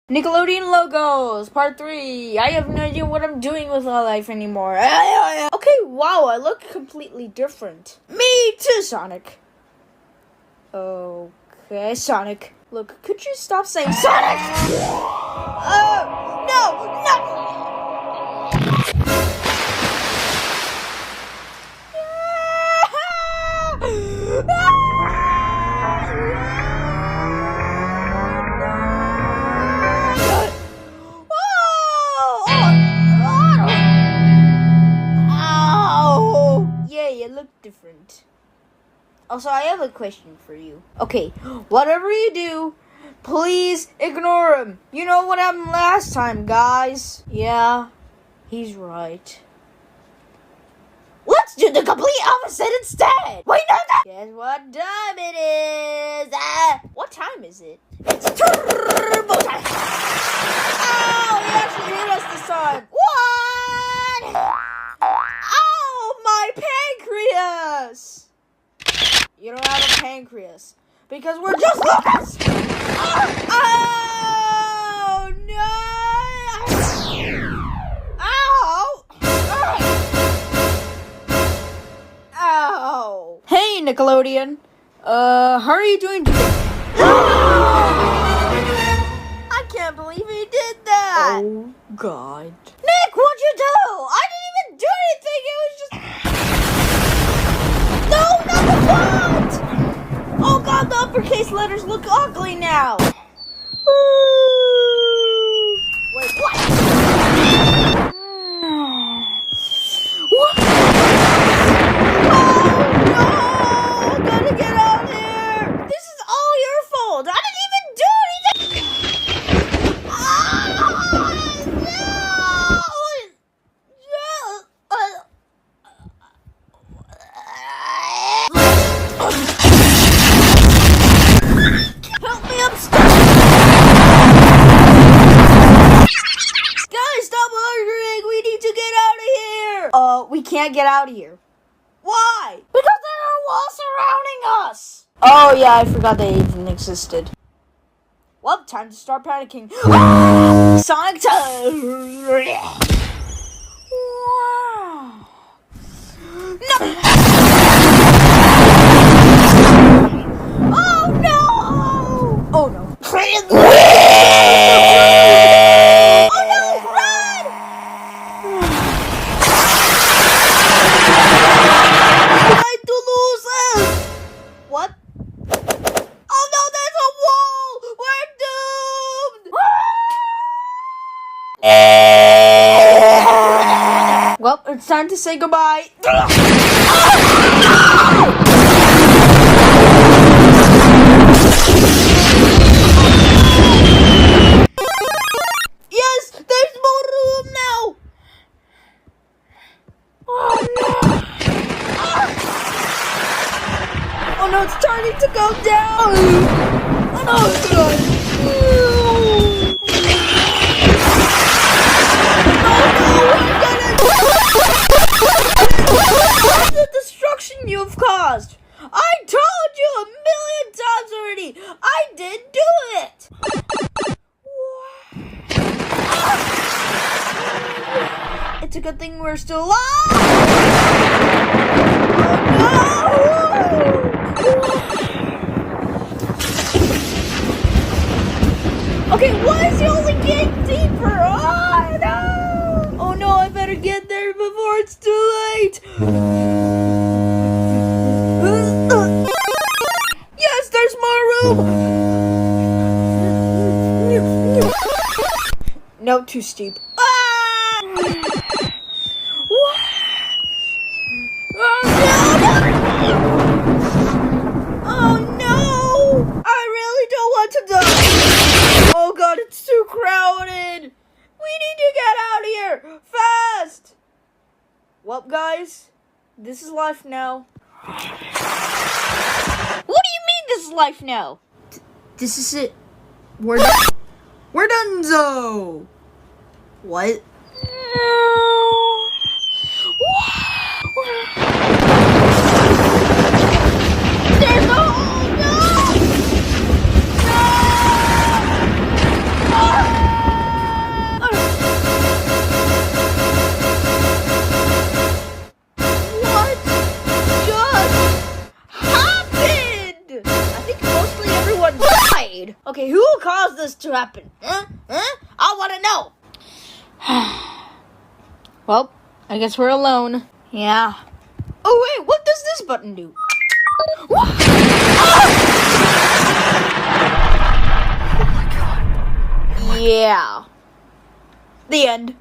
Nickelodeon logos, part 3. I have no idea what I'm doing with my life anymore. Okay, wow, I look completely different. Me too, Sonic. Okay, Sonic. Look, could you stop saying Sonic? No! You look different. Also, I have a question for you. Okay, whatever you do, please ignore him. You know what happened last time, guys. Yeah, he's right. Let's do the complete opposite instead. Wait, no. Guess what time it is? What time is it? It's turbo time. Oh, he actually hit us this time. What? Oh, my pancreas. You don't have a pancreas because we're just Lucas. Oh no! Ow! Ow! Hey, Nickelodeon. How are you doing today? I can't believe he did that. Oh God. Nick, what'd you do? I didn't even do anything. It was just. No, not the font! Oh God, the uppercase letters look ugly now. Wait, what? What? Oh no! I gotta get out of here. This is all your fault. I didn't even do anything. Help me upstairs! Guys, stop arguing! We need to get out of here! We can't get out of here. Why? Because there are walls surrounding us! Oh yeah, I forgot they even existed. Well, time to start panicking. Sonic No! Oh no! Oh no. Oh no, run! Try to lose us! What? Oh no, there's a wall! We're doomed! Well, it's time to say goodbye. Yes, there's more room now. Oh no. Oh no, it's starting to go down. Oh no, it's good. The destruction you've caused. I told you a million times already. I did do it. It's a good thing we're still alive. Oh, no. Okay, why is he only getting deeper? Oh no! Oh no, I better get there before it's too late. Yes, there's more room. No, too steep. Oh no! I really don't want to die. Oh God, it's too crowded. We need to get out of here fast. Well, guys, this is life now. What do you mean this is life now? This is it. We're done. We're donezo. What? There's no. No! No! Okay, who caused this to happen? Huh? I want to know. Well, I guess we're alone. Yeah. Oh, wait, what does this button do? Oh my god. Yeah. The end.